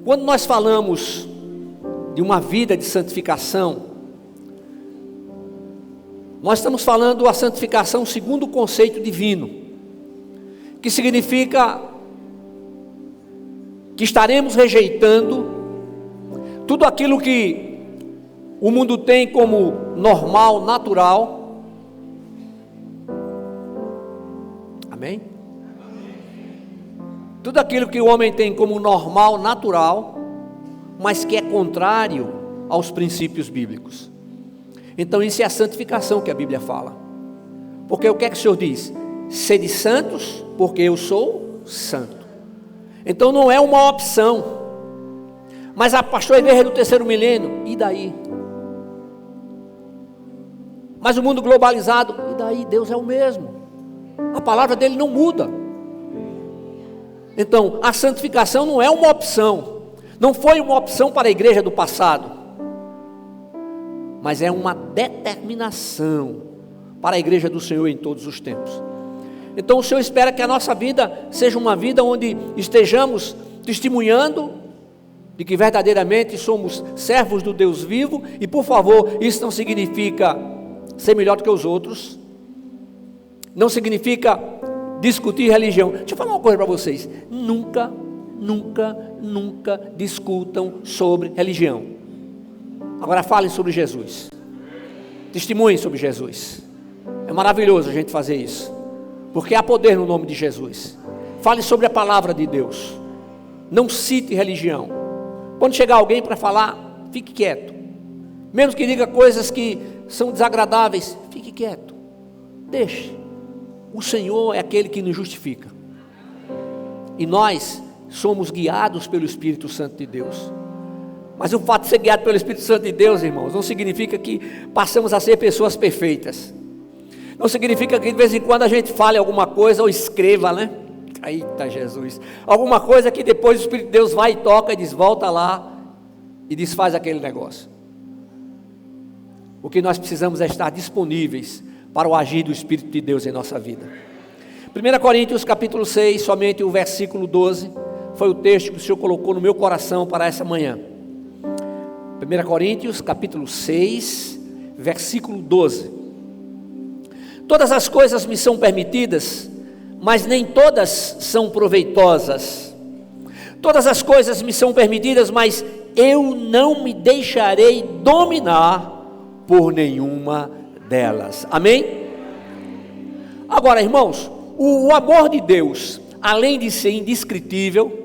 Quando nós falamos de uma vida de santificação, nós estamos falando a santificação segundo o conceito divino, que significa que estaremos rejeitando tudo aquilo que o mundo tem como normal, natural. Amém? Tudo aquilo que o homem tem como normal, natural, mas que é contrário aos princípios bíblicos. Então isso é a santificação que a Bíblia fala. Porque o que é que o Senhor diz? Sede santos, porque eu sou santo. Então não é uma opção. Mas a pastor, a igreja do terceiro milênio, e daí? Mas o mundo globalizado, e daí? Deus é o mesmo. A palavra dele não muda. Então a santificação não é uma opção. Não foi uma opção para a igreja do passado, mas é uma determinação para a igreja do Senhor em todos os tempos. Então o Senhor espera que a nossa vida seja uma vida onde estejamos testemunhando de que verdadeiramente somos servos do Deus vivo. E por favor, isso não significa ser melhor do que os outros, não significa discutir religião. Deixa eu falar uma coisa para vocês: nunca discutam sobre religião. Agora falem sobre Jesus, testemunhem sobre Jesus. É maravilhoso a gente fazer isso, porque há poder no nome de Jesus. Fale sobre a palavra de Deus, não cite religião. Quando chegar alguém para falar, fique quieto, mesmo que diga coisas que são desagradáveis, fique quieto, deixe. O Senhor é aquele que nos justifica, e nós somos guiados pelo Espírito Santo de Deus. Mas o fato de ser guiado pelo Espírito Santo de Deus, irmãos, não significa que passamos a ser pessoas perfeitas. Não significa que de vez em quando a gente fale alguma coisa ou escreva, né? Eita Jesus, alguma coisa que depois o Espírito de Deus vai e toca e diz: volta lá e desfaz aquele negócio. O que nós precisamos é estar disponíveis para o agir do Espírito de Deus em nossa vida. 1 Coríntios capítulo 6, somente o versículo 12, foi o texto que o Senhor colocou no meu coração para essa manhã. 1 Coríntios capítulo 6, versículo 12. Todas as coisas me são permitidas, mas nem todas são proveitosas. Todas as coisas me são permitidas, mas eu não me deixarei dominar por nenhuma delas. Amém? Agora, irmãos, o amor de Deus, além de ser indescritível,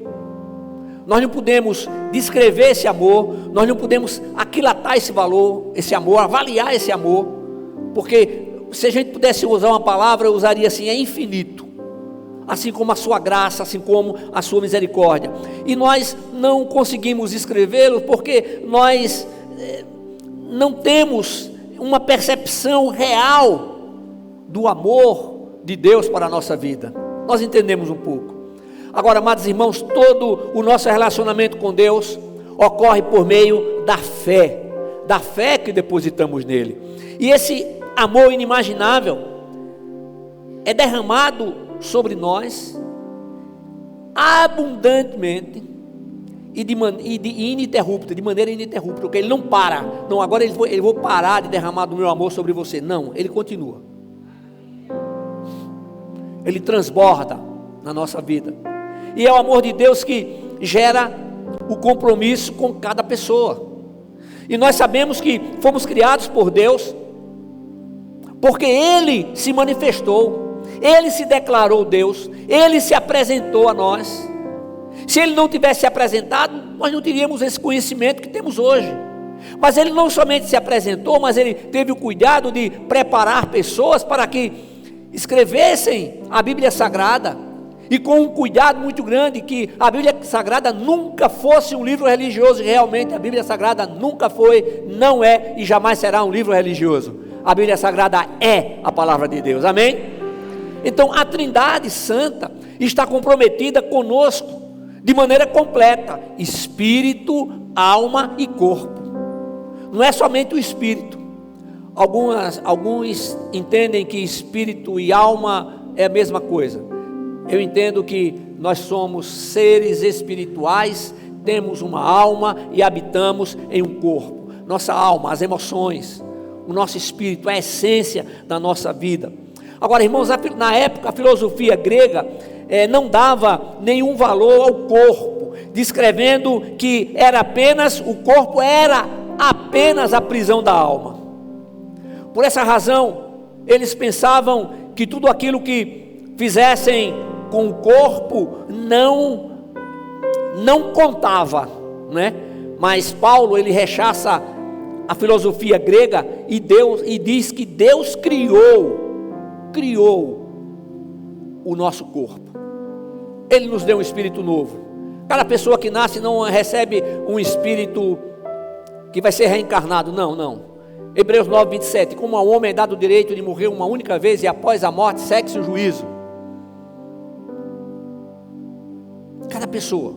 nós não podemos descrever esse amor, nós não podemos aquilatar esse valor, esse amor, avaliar esse amor, porque se a gente pudesse usar uma palavra, eu usaria assim: é infinito, assim como a sua graça, assim como a sua misericórdia. E nós não conseguimos escrevê-lo porque nós não temos uma percepção real do amor de Deus para a nossa vida. Nós entendemos um pouco. Agora, amados irmãos, todo o nosso relacionamento com Deus ocorre por meio da fé que depositamos nele. E esse amor inimaginável é derramado sobre nós abundantemente e de maneira ininterrupta, porque ele não para. Não, agora eu vou parar de derramar do meu amor sobre você. Não, ele continua. Ele transborda na nossa vida. E é o amor de Deus que gera o compromisso com cada pessoa. E nós sabemos que fomos criados por Deus, porque Ele se manifestou, Ele se declarou Deus, Ele se apresentou a nós. Se Ele não tivesse se apresentado, nós não teríamos esse conhecimento que temos hoje. Mas Ele não somente se apresentou, mas Ele teve o cuidado de preparar pessoas para que escrevessem a Bíblia Sagrada, e com um cuidado muito grande, que a Bíblia Sagrada nunca fosse um livro religioso. Realmente a Bíblia Sagrada nunca foi, não é e jamais será um livro religioso. A Bíblia Sagrada é a palavra de Deus, amém? Então a Trindade Santa está comprometida conosco de maneira completa: espírito, alma e corpo. Não é somente o espírito. Alguns entendem que espírito e alma é a mesma coisa. Eu entendo que nós somos seres espirituais temos uma alma e habitamos em um corpo. Nossa alma, as emoções, o nosso espírito, a essência da nossa vida. Agora, irmãos, na época a filosofia grega não dava nenhum valor ao corpo, descrevendo que o corpo era apenas a prisão da alma. Por essa razão, eles pensavam que tudo aquilo que fizessem com o corpo não contava, né? Mas Paulo, ele rechaça a filosofia grega e diz que Deus criou o nosso corpo. Ele nos deu um espírito novo. Cada pessoa que nasce não recebe um espírito que vai ser reencarnado, não. Hebreus 9, 27, como ao homem é dado o direito de morrer uma única vez e após a morte segue-se o juízo. Cada pessoa,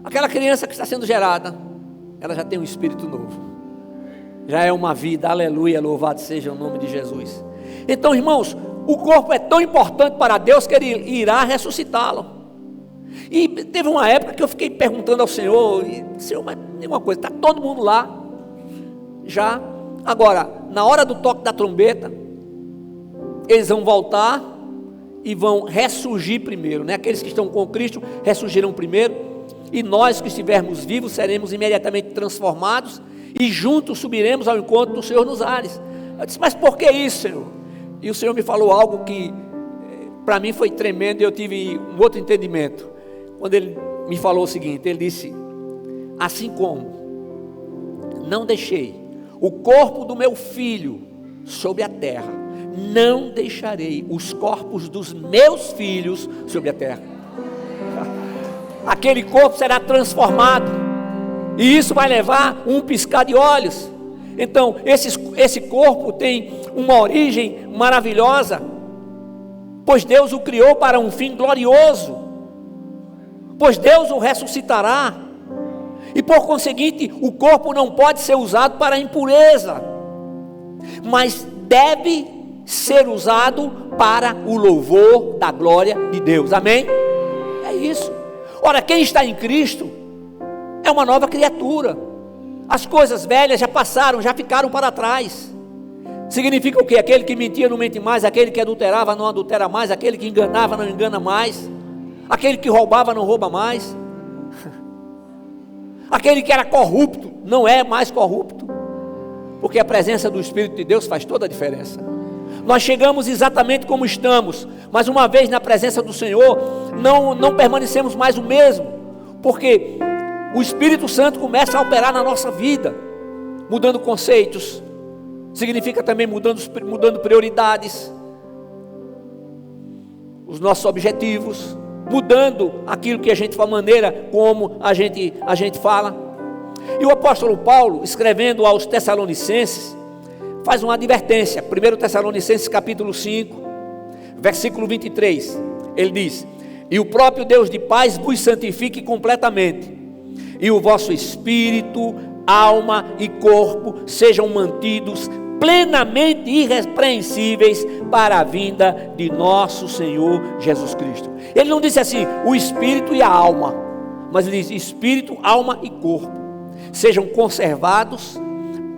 aquela criança que está sendo gerada, ela já tem um espírito novo, já é uma vida, aleluia, louvado seja o nome de Jesus. Então, irmãos, o corpo é tão importante para Deus que Ele irá ressuscitá-lo. E teve uma época que eu fiquei perguntando ao Senhor, mas nenhuma coisa, está todo mundo lá, já. Agora, na hora do toque da trombeta, eles vão voltar e vão ressurgir primeiro, né? Aqueles que estão com Cristo ressurgirão primeiro, e nós que estivermos vivos seremos imediatamente transformados e juntos subiremos ao encontro do Senhor nos ares. Eu disse, mas por que isso, Senhor? E o Senhor me falou algo que para mim foi tremendo, e eu tive um outro entendimento. Quando Ele me falou o seguinte, Ele disse, assim como não deixei o corpo do meu filho sobre a terra, não deixarei os corpos dos meus filhos sobre a terra. Aquele corpo será transformado, e isso vai levar um piscar de olhos. Então, esse corpo tem uma origem maravilhosa, pois Deus o criou para um fim glorioso, pois Deus o ressuscitará, e por conseguinte, o corpo não pode ser usado para impureza, mas deve ser usado para o louvor da glória de Deus, amém? É isso. Ora, quem está em Cristo é uma nova criatura. As coisas velhas já passaram, já ficaram para trás. Significa o quê? Aquele que mentia não mente mais, aquele que adulterava não adultera mais, aquele que enganava não engana mais, aquele que roubava não rouba mais, aquele que era corrupto não é mais corrupto, porque a presença do Espírito de Deus faz toda a diferença. Nós chegamos exatamente como estamos, mas uma vez na presença do Senhor, não permanecemos mais o mesmo, porque o Espírito Santo começa a operar na nossa vida, mudando conceitos, significa também mudando prioridades, os nossos objetivos, mudando aquilo que a gente fala, a maneira como a gente fala. E o apóstolo Paulo, escrevendo aos Tessalonicenses, faz uma advertência. 1 Tessalonicenses capítulo 5, versículo 23, ele diz, e o próprio Deus de paz vos santifique completamente, e o vosso espírito, alma e corpo sejam mantidos plenamente irrepreensíveis para a vinda de nosso Senhor Jesus Cristo. Ele não disse assim, o espírito e a alma, mas ele diz, espírito, alma e corpo sejam conservados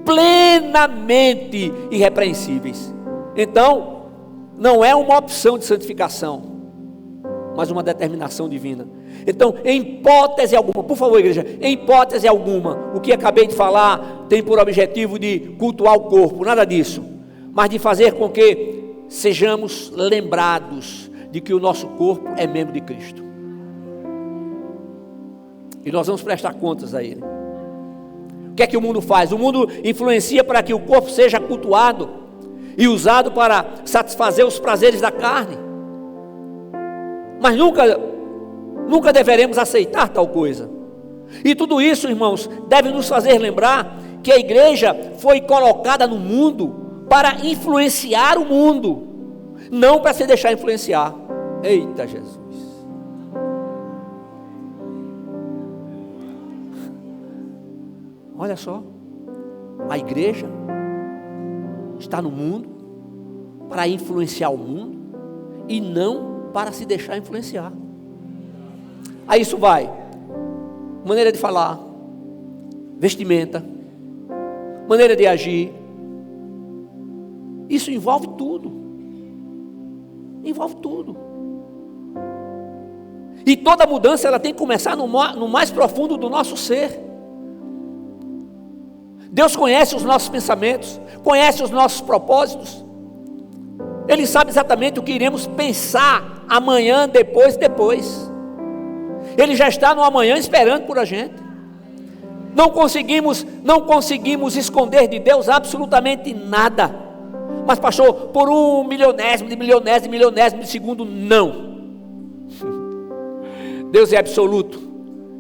plenamente irrepreensíveis. Então, não é uma opção de santificação, mas uma determinação divina. Então, em hipótese alguma, por favor, igreja, em hipótese alguma, o que acabei de falar tem por objetivo de cultuar o corpo, nada disso, mas de fazer com que sejamos lembrados de que o nosso corpo é membro de Cristo, e nós vamos prestar contas a Ele. O que é que o mundo faz? O mundo influencia para que o corpo seja cultuado e usado para satisfazer os prazeres da carne, mas nunca deveremos aceitar tal coisa. E tudo isso, irmãos, deve nos fazer lembrar que a igreja foi colocada no mundo para influenciar o mundo, não para se deixar influenciar. Eita Jesus! Olha só, a igreja está no mundo para influenciar o mundo e não para se deixar influenciar. Aí isso vai. maneira de falar, vestimenta, maneira de agir. Isso envolve tudo. Envolve tudo. E toda mudança ela tem que começar no mais profundo do nosso ser. Deus conhece os nossos pensamentos, conhece os nossos propósitos. Ele sabe exatamente o que iremos pensar amanhã, depois. Ele já está no amanhã esperando por a gente. Não conseguimos esconder de Deus absolutamente nada. Mas pastor, por um milionésimo de segundo, não. Deus é absoluto.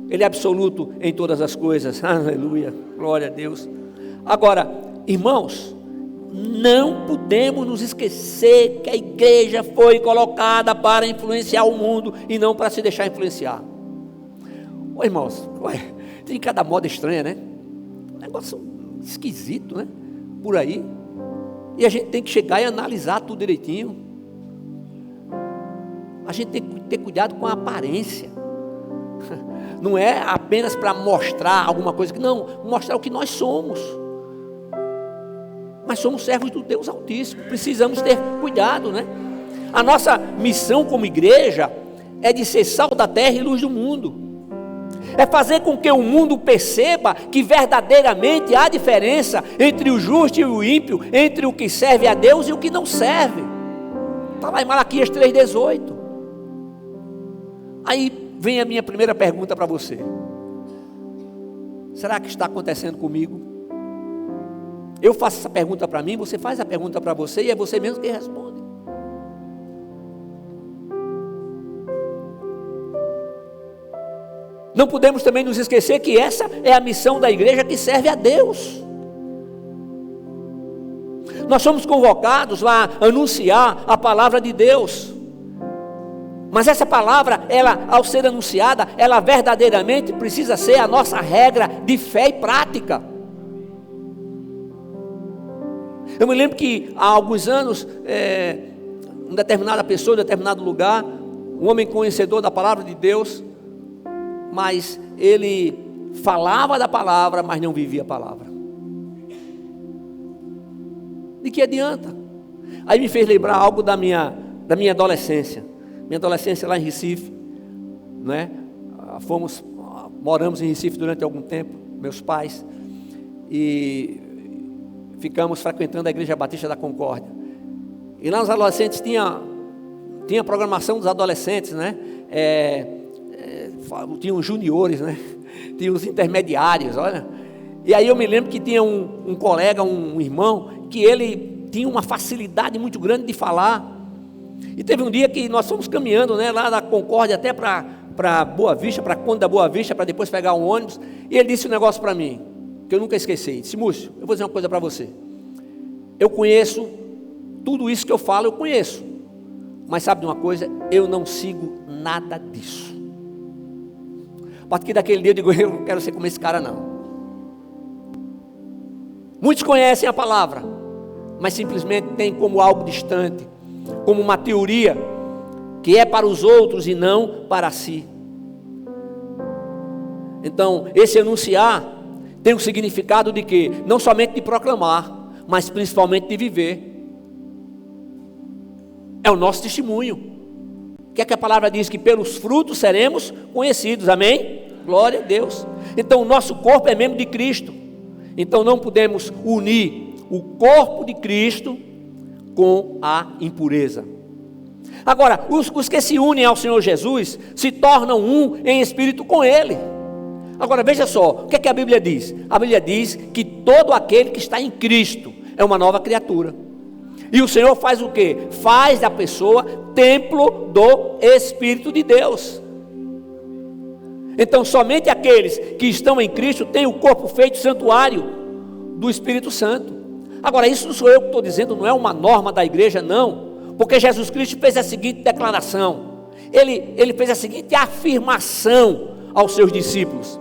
Ele é absoluto em todas as coisas. Aleluia, glória a Deus. Agora, irmãos, não podemos nos esquecer que a igreja foi colocada para influenciar o mundo e não para se deixar influenciar. Ô irmãos, tem cada moda estranha, né? Um negócio esquisito, né? Por aí. E a gente tem que chegar e analisar tudo direitinho. A gente tem que ter cuidado com a aparência. Não é apenas para mostrar alguma coisa, não, mostrar o que nós somos. Mas somos servos do Deus Altíssimo, precisamos ter cuidado, né? A nossa missão como igreja é de ser sal da terra e luz do mundo. É fazer com que o mundo perceba que verdadeiramente há diferença entre o justo e o ímpio, entre o que serve a Deus e o que não serve. Está lá em Malaquias 3,18. Aí vem a minha primeira pergunta para você. Será que está acontecendo comigo? Eu faço essa pergunta para mim, você faz a pergunta para você e é você mesmo quem responde. Não podemos também nos esquecer que essa é a missão da igreja que serve a Deus. Nós somos convocados a anunciar a palavra de Deus. Mas essa palavra, ela, ao ser anunciada, ela verdadeiramente precisa ser a nossa regra de fé e prática. Eu me lembro que há alguns anos, uma determinada pessoa, em determinado lugar, um homem conhecedor da palavra de Deus, mas ele falava da palavra, mas não vivia a palavra. De que adianta? Aí me fez lembrar algo da minha adolescência. Minha adolescência lá em Recife, né? Moramos em Recife durante algum tempo, meus pais, e ficamos frequentando a Igreja Batista da Concórdia. E lá nos adolescentes tinha programação dos adolescentes, né? Tinha os juniores, né? Tinha os intermediários, olha. E aí eu me lembro que tinha um colega, um irmão, que ele tinha uma facilidade muito grande de falar. E teve um dia que nós fomos caminhando, né, lá da Concórdia até para Boa Vista, para Conde da Boa Vista, para depois pegar um ônibus. E ele disse um negócio para mim, que eu nunca esqueci. Ele disse: Múcio, eu vou dizer uma coisa para você. Eu conheço, tudo isso que eu falo eu conheço. Mas sabe de uma coisa? Eu não sigo nada disso. A partir daquele dia eu digo: eu não quero ser como esse cara não. Muitos conhecem a palavra, mas simplesmente tem como algo distante, como uma teoria que é para os outros e não para si. Então, esse anunciar tem o significado de quê? Não somente de proclamar, mas principalmente de viver. É o nosso testemunho. O que é que a palavra diz? Que pelos frutos seremos conhecidos, amém? Glória a Deus. Então o nosso corpo é membro de Cristo. Então não podemos unir o corpo de Cristo com a impureza. Agora, os que se unem ao Senhor Jesus se tornam um em espírito com Ele. Agora veja só, o que é que a Bíblia diz? A Bíblia diz que todo aquele que está em Cristo é uma nova criatura. E o Senhor faz o quê? Faz da pessoa templo do Espírito de Deus. Então somente aqueles que estão em Cristo têm o corpo feito santuário do Espírito Santo. Agora isso não sou eu que estou dizendo, não é uma norma da igreja não, porque Jesus Cristo fez a seguinte declaração, ele fez a seguinte afirmação aos seus discípulos,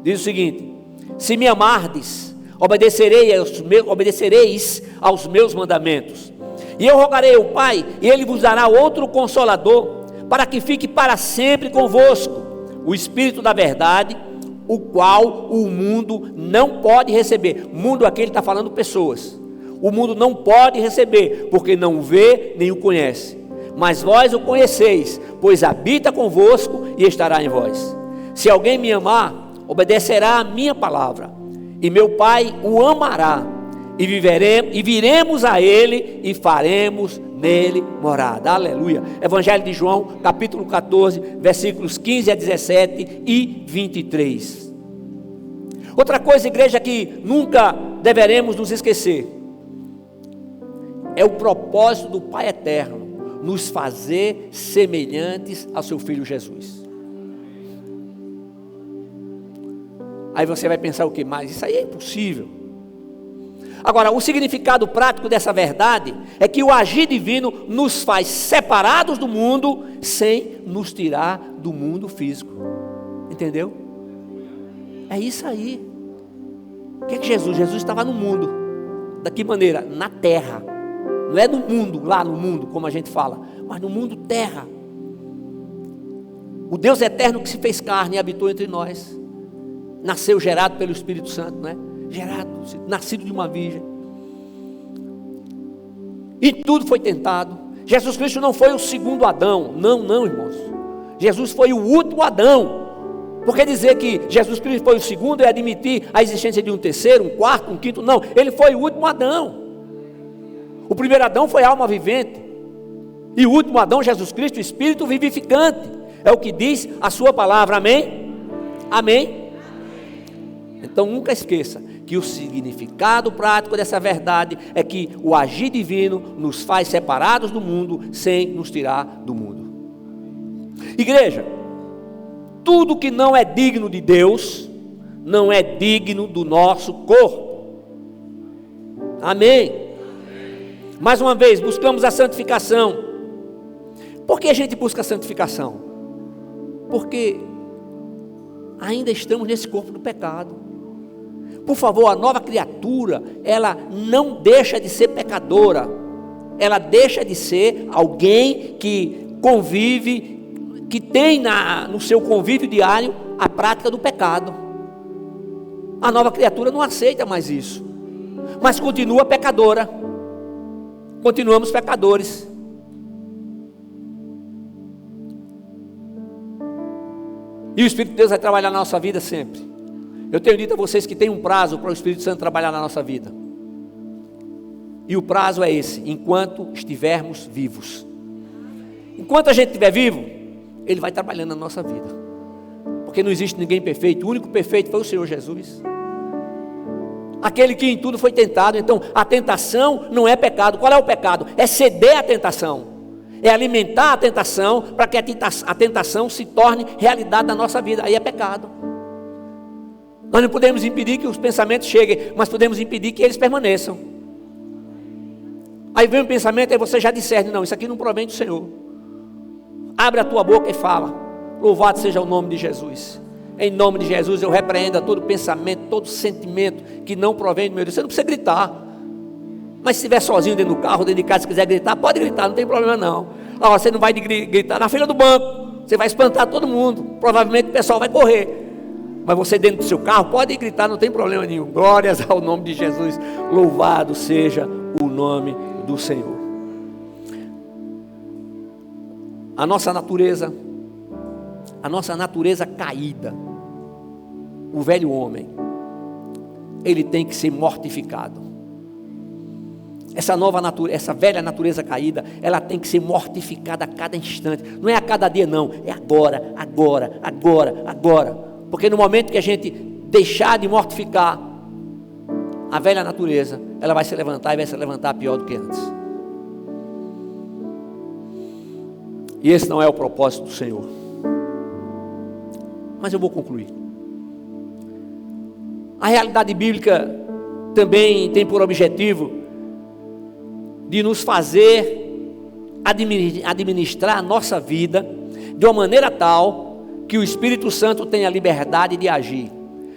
diz o seguinte: se me amardes, obedecereis aos meus mandamentos, e eu rogarei ao Pai, e Ele vos dará outro Consolador, para que fique para sempre convosco, o Espírito da verdade, o qual o mundo não pode receber. Mundo aqui ele está falando pessoas. O mundo não pode receber, porque não o vê nem o conhece. Mas vós o conheceis, pois habita convosco e estará em vós. Se alguém me amar, obedecerá a minha palavra, e meu Pai o amará, e viremos a ele e faremos nele morada. Aleluia. Evangelho de João, capítulo 14, versículos 15 a 17 e 23. Outra coisa, igreja, que nunca deveremos nos esquecer, é o propósito do Pai eterno, nos fazer semelhantes ao seu Filho Jesus. Aí você vai pensar o que mais? Isso aí é impossível. Agora, o significado prático dessa verdade é que o agir divino nos faz separados do mundo, sem nos tirar do mundo físico. Entendeu? É isso aí. O que é que Jesus? Jesus estava no mundo. Da que maneira? Na terra. Não é no mundo, lá no mundo, como a gente fala, mas no mundo terra. O Deus eterno que se fez carne e habitou entre nós. Nasceu gerado pelo Espírito Santo, né? Gerado, nascido de uma virgem. E tudo foi tentado. Jesus Cristo não foi o segundo Adão. Não, irmãos. Jesus foi o último Adão. Porque dizer que Jesus Cristo foi o segundo é admitir a existência de um terceiro, um quarto, um quinto. Não, ele foi o último Adão. O primeiro Adão foi alma vivente. E o último Adão, Jesus Cristo, Espírito vivificante. É o que diz a sua palavra. Amém? Amém? Então nunca esqueça que o significado prático dessa verdade é que o agir divino nos faz separados do mundo, sem nos tirar do mundo. Igreja, tudo que não é digno de Deus, não é digno do nosso corpo. Amém? Mais uma vez, buscamos a santificação. Por que a gente busca a santificação? Porque ainda estamos nesse corpo do pecado. Por favor, a nova criatura, ela não deixa de ser pecadora. Ela deixa de ser alguém que convive, que tem no seu convívio diário a prática do pecado. A nova criatura não aceita mais isso, mas continua pecadora. Continuamos pecadores. E o Espírito de Deus vai trabalhar na nossa vida sempre. Eu tenho dito a vocês que tem um prazo para o Espírito Santo trabalhar na nossa vida. E o prazo é esse: enquanto estivermos vivos. Enquanto a gente estiver vivo, Ele vai trabalhando na nossa vida. Porque não existe ninguém perfeito. O único perfeito foi o Senhor Jesus. Aquele que em tudo foi tentado. Então a tentação não é pecado. Qual é o pecado? É ceder à tentação. É alimentar a tentação para que a tentação se torne realidade na nossa vida. Aí é pecado. Nós não podemos impedir que os pensamentos cheguem, mas podemos impedir que eles permaneçam. Aí vem um pensamento, aí você já discerne: não, isso aqui não provém do Senhor. Abre a tua boca e fala: louvado seja o nome de Jesus. Em nome de Jesus eu repreendo todo pensamento, todo sentimento que não provém do meu Deus. Você não precisa gritar. Mas se estiver sozinho dentro do carro, dentro de casa, se quiser gritar, pode gritar, não tem problema não. Você não vai gritar na fila do banco, você vai espantar todo mundo. Provavelmente o pessoal vai correr. Mas você dentro do seu carro pode gritar, não tem problema nenhum. Glórias ao nome de Jesus. Louvado seja o nome do Senhor. A nossa natureza caída, o velho homem, ele tem que ser mortificado. Essa velha natureza caída, ela tem que ser mortificada a cada instante. Não é a cada dia não, é agora. Porque no momento que a gente deixar de mortificar a velha natureza, ela vai se levantar e vai se levantar pior do que antes. E esse não é o propósito do Senhor. Mas eu vou concluir. A realidade bíblica também tem por objetivo de nos fazer administrar a nossa vida de uma maneira tal que o Espírito Santo tenha liberdade de agir.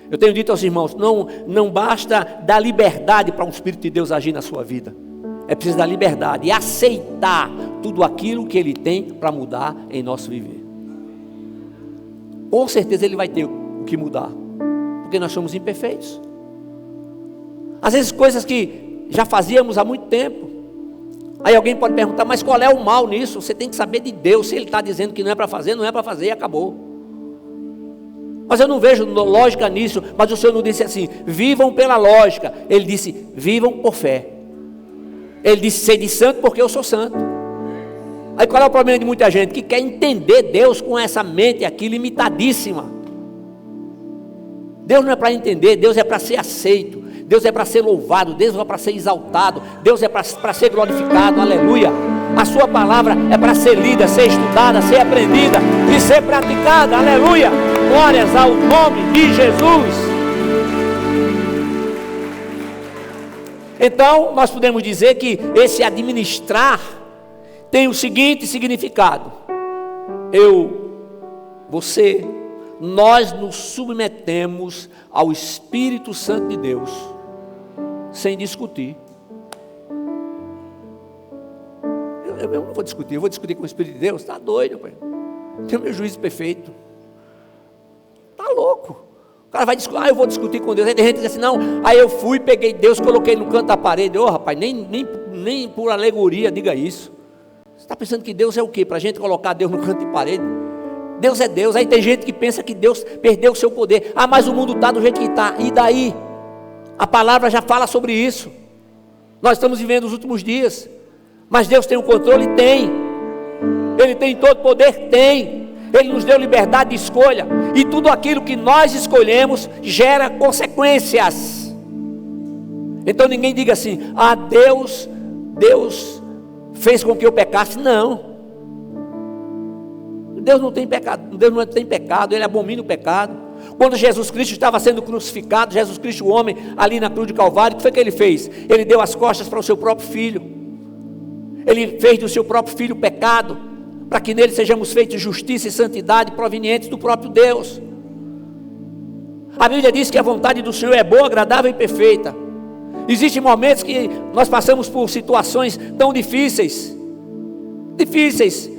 Eu tenho dito aos irmãos, não basta dar liberdade para o Espírito de Deus agir na sua vida. É preciso dar liberdade e aceitar tudo aquilo que Ele tem para mudar em nosso viver. Com certeza Ele vai ter o que mudar. Porque nós somos imperfeitos. Às vezes coisas que já fazíamos há muito tempo. Aí alguém pode perguntar, mas qual é o mal nisso? Você tem que saber de Deus. Se Ele está dizendo que não é para fazer, não é para fazer e acabou. Mas eu não vejo lógica nisso. Mas o Senhor não disse assim, vivam pela lógica. Ele disse, vivam por fé. Ele disse, sede santo porque eu sou santo. Aí qual é o problema de muita gente? Que quer entender Deus com essa mente aqui limitadíssima. Deus não é para entender, Deus é para ser aceito. Deus é para ser louvado, Deus é para ser exaltado, Deus é para ser glorificado, aleluia. A sua palavra é para ser lida, ser estudada, ser aprendida e ser praticada, aleluia. Glórias ao nome de Jesus. Então, nós podemos dizer que esse administrar tem o seguinte significado: você, nós nos submetemos ao Espírito Santo de Deus, sem discutir. Eu não vou discutir, eu vou discutir com o Espírito de Deus. Está doido, pai? Tem o meu juízo perfeito. Está louco. O cara vai discutir, eu vou discutir com Deus. Aí tem gente que diz assim, não, aí eu fui, peguei Deus, coloquei no canto da parede. Rapaz, nem por alegoria diga isso. Você está pensando que Deus é o quê? Para a gente colocar Deus no canto de parede? Deus é Deus. Aí tem gente que pensa que Deus perdeu o seu poder. Mas o mundo está do jeito que está. E daí? A palavra já fala sobre isso. Nós estamos vivendo os últimos dias. Mas Deus tem o controle? Tem. Ele tem todo o poder? Tem. Ele nos deu liberdade de escolha. E tudo aquilo que nós escolhemos gera consequências. Então ninguém diga assim, Deus fez com que eu pecasse. Não. Deus não tem pecado, Deus não tem pecado, Ele abomina o pecado. Quando Jesus Cristo estava sendo crucificado, Jesus Cristo o homem, ali na cruz de Calvário, o que foi que Ele fez? Ele deu as costas para o seu próprio Filho. Ele fez do seu próprio Filho pecado, para que nele sejamos feitos justiça e santidade provenientes do próprio Deus. A Bíblia diz que a vontade do Senhor é boa, agradável e perfeita. Existem momentos que nós passamos por situações tão difíceis,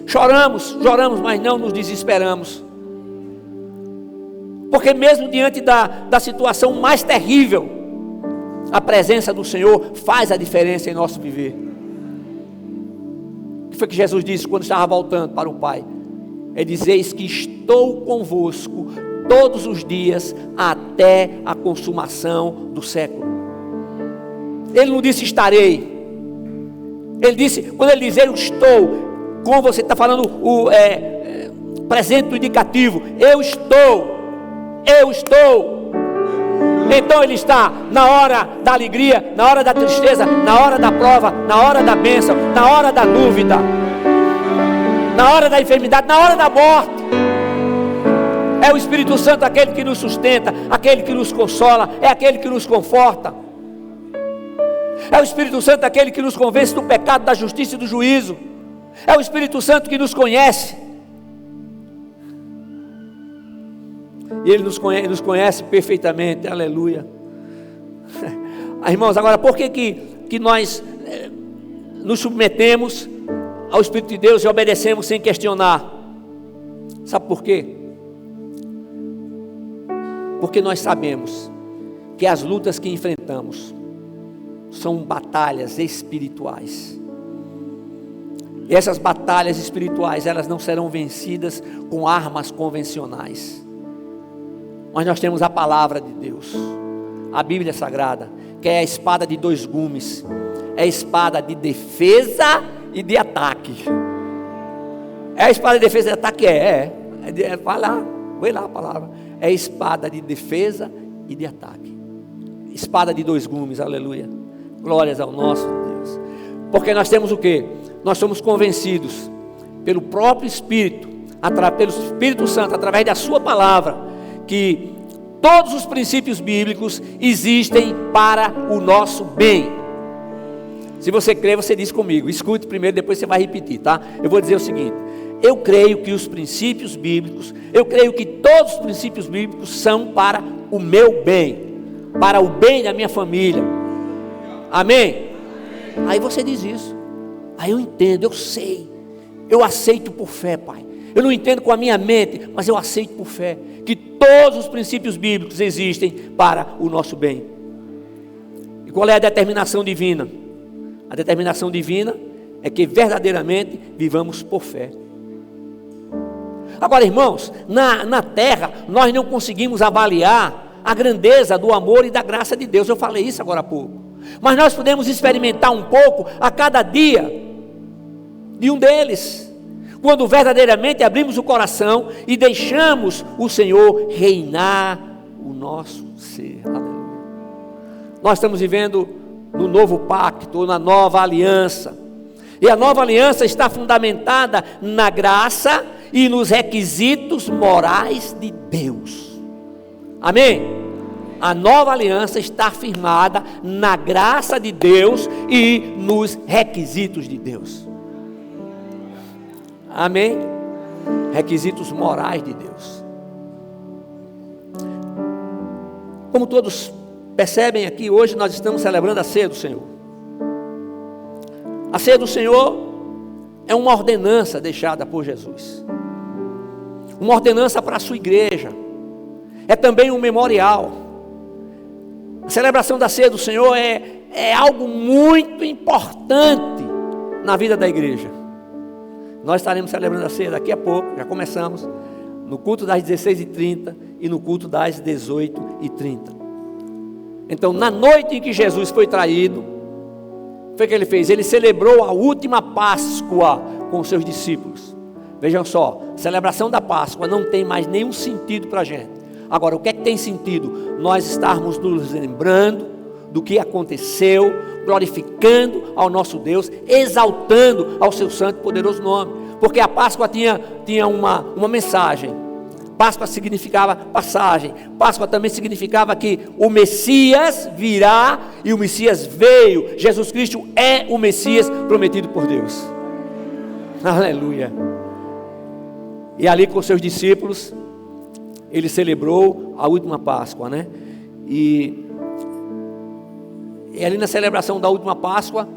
choramos, mas não nos desesperamos, porque mesmo diante da situação mais terrível, a presença do Senhor faz a diferença em nosso viver. O que foi que Jesus disse quando estava voltando para o Pai? Ele diz, eis que estou convosco todos os dias até a consumação do século. Ele não disse estarei. Ele disse, quando ele diz eu estou, como você está falando o presente do indicativo, eu estou. Então Ele está na hora da alegria, na hora da tristeza, na hora da prova, na hora da bênção, na hora da dúvida, na hora da enfermidade, na hora da morte. É o Espírito Santo aquele que nos sustenta, aquele que nos consola, é aquele que nos conforta. É o Espírito Santo aquele que nos convence do pecado, da justiça e do juízo. É o Espírito Santo que nos conhece. E Ele nos conhece perfeitamente, aleluia. Irmãos, agora por que nós nos submetemos ao Espírito de Deus e obedecemos sem questionar? Sabe por quê? Porque nós sabemos que as lutas que enfrentamos são batalhas espirituais. E essas batalhas espirituais, elas não serão vencidas com armas convencionais. Mas nós temos a palavra de Deus, a Bíblia Sagrada, que é a espada de dois gumes, é a espada de defesa e de ataque. É a espada de defesa e de ataque? Vai lá a palavra. É a espada de defesa e de ataque. Espada de dois gumes, aleluia. Glórias ao nosso Deus. Porque nós temos o quê? Nós somos convencidos pelo próprio Espírito, pelo Espírito Santo, através da sua palavra, que todos os princípios bíblicos existem para o nosso bem. Se você crê, você diz comigo. Escute primeiro, depois você vai repetir, tá? Eu vou dizer o seguinte: eu creio que os princípios bíblicos, eu creio que todos os princípios bíblicos são para o meu bem, para o bem da minha família. Amém? Aí você diz isso. Aí eu entendo, eu sei, eu aceito por fé, Pai. eu não entendo com a minha mente, mas eu aceito por fé que todos os princípios bíblicos existem para o nosso bem. E qual é a determinação divina? A determinação divina é que verdadeiramente vivamos por fé. Agora, irmãos, na terra nós não conseguimos avaliar a grandeza do amor e da graça de Deus. Eu falei isso agora há pouco. Mas nós podemos experimentar um pouco a cada dia de um deles, quando verdadeiramente abrimos o coração e deixamos o Senhor reinar o nosso ser. Aleluia. Nós estamos vivendo no novo pacto, na nova aliança, e a nova aliança está fundamentada na graça e nos requisitos morais de Deus. Amém? A nova aliança está firmada na graça de Deus e nos requisitos de Deus. Amém? Requisitos morais de Deus. Como todos percebem aqui, hoje nós estamos celebrando a ceia do Senhor. A ceia do Senhor é uma ordenança deixada por Jesus. Uma ordenança para a sua igreja. É também um memorial. A celebração da ceia do Senhor é algo muito importante na vida da igreja. Nós estaremos celebrando a ceia daqui a pouco, já começamos, no culto das 16h30 e no culto das 18h30. Então, na noite em que Jesus foi traído, foi o que ele fez? Ele celebrou a última Páscoa com os seus discípulos. Vejam só, a celebração da Páscoa não tem mais nenhum sentido para a gente. Agora, o que é que tem sentido? Nós estarmos nos lembrando do que aconteceu, glorificando ao nosso Deus, exaltando ao seu santo e poderoso nome. Porque a Páscoa tinha uma mensagem. Páscoa significava passagem. Páscoa também significava que o Messias virá, e o Messias veio. Jesus Cristo é o Messias prometido por Deus. Aleluia. E ali com seus discípulos, ele celebrou a última Páscoa, né? E ali na celebração da última Páscoa,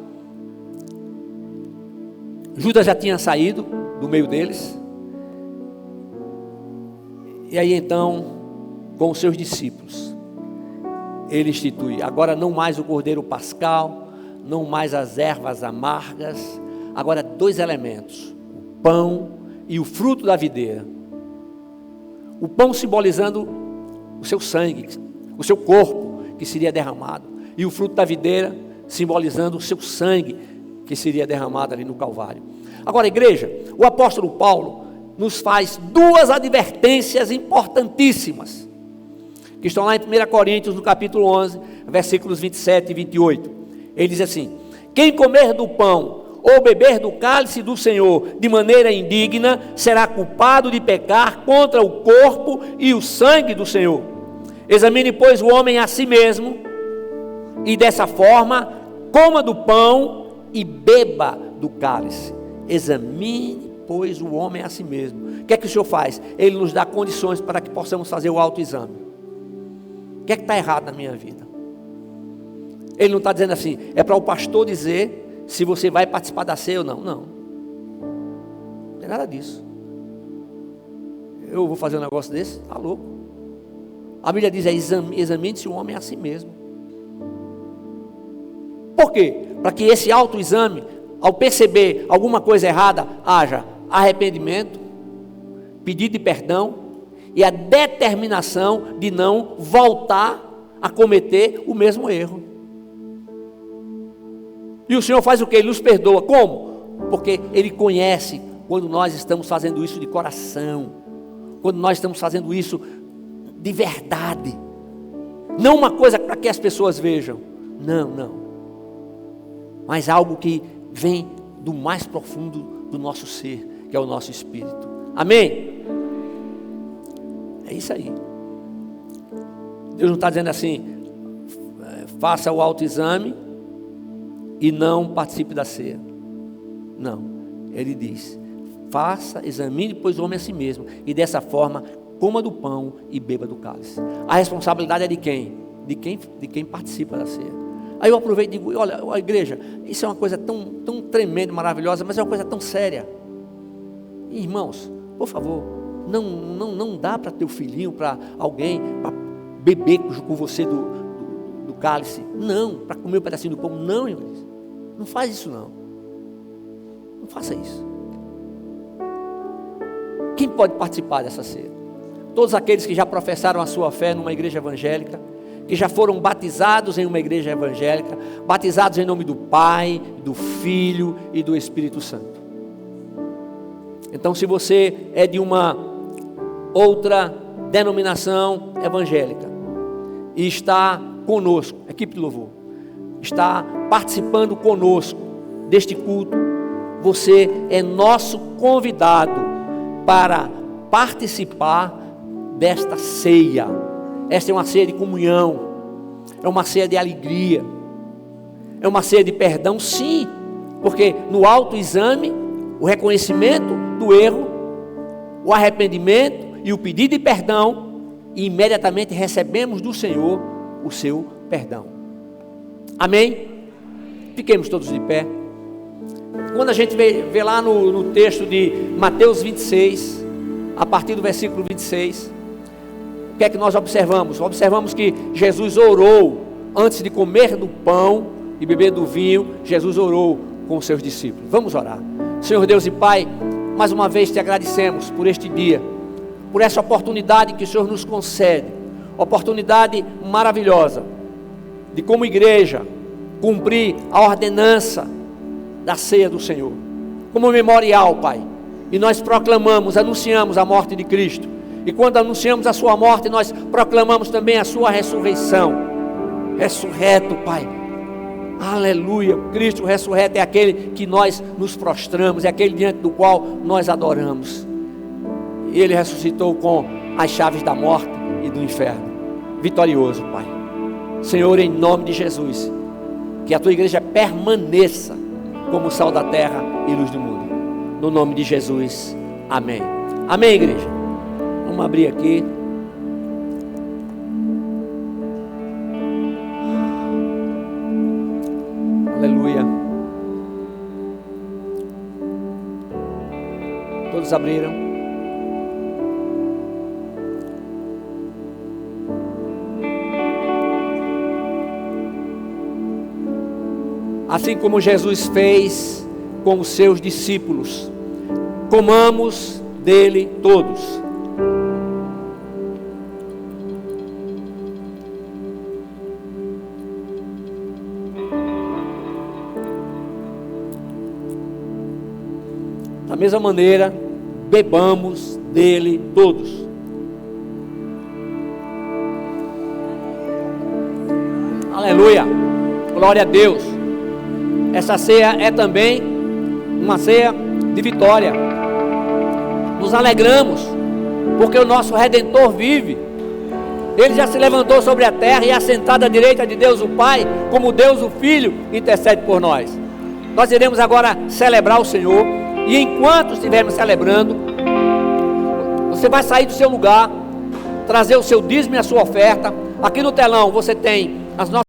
Judas já tinha saído do meio deles. E aí então, com os seus discípulos, ele institui, agora não mais o cordeiro pascal, não mais as ervas amargas, agora 2 elementos, o pão e o fruto da videira. O pão simbolizando o seu sangue, o seu corpo que seria derramado, e o fruto da videira simbolizando o seu sangue que seria derramado ali no Calvário. Agora, igreja, o apóstolo Paulo nos faz 2 advertências importantíssimas, que estão lá em 1 Coríntios, no capítulo 11, versículos 27 e 28. Ele diz assim: quem comer do pão ou beber do cálice do Senhor de maneira indigna, será culpado de pecar contra o corpo e o sangue do Senhor. Examine, pois, o homem a si mesmo, e dessa forma coma do pão e beba do cálice. Examine, pois, o homem a si mesmo. O que é que o Senhor faz? Ele nos dá condições para que possamos fazer o autoexame. O que é que está errado na minha vida? Ele não está dizendo assim, é para o pastor dizer se você vai participar da ceia ou não. Não tem nada disso. Eu vou fazer um negócio desse? Está louco. A Bíblia diz, examine-se o homem a si mesmo. Por quê? Para que esse autoexame, ao perceber alguma coisa errada, haja arrependimento, pedido de perdão e a determinação de não voltar a cometer o mesmo erro. E o Senhor faz o que? Ele nos perdoa. Como? Porque Ele conhece quando nós estamos fazendo isso de coração, quando nós estamos fazendo isso de verdade, não uma coisa para que as pessoas vejam, não, mas algo que vem do mais profundo do nosso ser, que é o nosso espírito. Amém? É isso aí. Deus não está dizendo assim, faça o autoexame e não participe da ceia. Não, Ele diz, faça, examine, pois o homem a si mesmo, e dessa forma coma do pão e beba do cálice. A responsabilidade é de quem? De quem participa da ceia. Aí eu aproveito e digo, olha, igreja, isso é uma coisa tão tremenda, maravilhosa, mas é uma coisa tão séria. Irmãos, Por favor, não dá para teu filhinho, para alguém, para beber com você do cálice. Não, para comer um pedacinho do pão. Não, irmãos. Não faz isso não. Não faça isso. Quem pode participar dessa ceia? Todos aqueles que já professaram a sua fé numa igreja evangélica, que já foram batizados em uma igreja evangélica, batizados em nome do Pai, do Filho e do Espírito Santo. Então, se você é de uma outra denominação evangélica e está conosco, equipe de louvor, está participando conosco deste culto, você é nosso convidado para participar desta ceia. Esta é uma ceia de comunhão, é uma ceia de alegria, é uma ceia de perdão, sim, porque no autoexame, o reconhecimento do erro, o arrependimento e o pedido de perdão, e imediatamente recebemos do Senhor o seu perdão. Amém? Fiquemos todos de pé. Quando a gente vê lá no texto de Mateus 26, a partir do versículo 26, o que é que nós observamos? Observamos que Jesus orou antes de comer do pão e beber do vinho. Jesus orou com os seus discípulos. Vamos orar. Senhor Deus e Pai, mais uma vez te agradecemos por este dia, por essa oportunidade que o Senhor nos concede, oportunidade maravilhosa de, como igreja, cumprir a ordenança da ceia do Senhor, como memorial, Pai. E nós proclamamos, anunciamos a morte de Cristo, e quando anunciamos a sua morte, nós proclamamos também a sua ressurreição. Ressurreto, Pai, aleluia. Cristo ressurreto é aquele que nós nos prostramos, é aquele diante do qual nós adoramos. E Ele ressuscitou com as chaves da morte e do inferno, vitorioso, Pai. Senhor, em nome de Jesus, que a tua igreja permaneça como sal da terra e luz do mundo, no nome de Jesus, amém. Amém, igreja. Vamos abrir aqui. Aleluia. Todos abriram. Assim como Jesus fez com os seus discípulos, comamos dele todos. Da mesma maneira, bebamos dele todos. Aleluia, glória a Deus. Essa ceia é também uma ceia de vitória. Nos alegramos, porque o nosso Redentor vive. Ele já se levantou sobre a terra e assentado à direita de Deus o Pai, como Deus o Filho intercede por nós. Nós iremos agora celebrar o Senhor, e enquanto estivermos celebrando, você vai sair do seu lugar, trazer o seu dízimo e a sua oferta. Aqui no telão você tem as nossas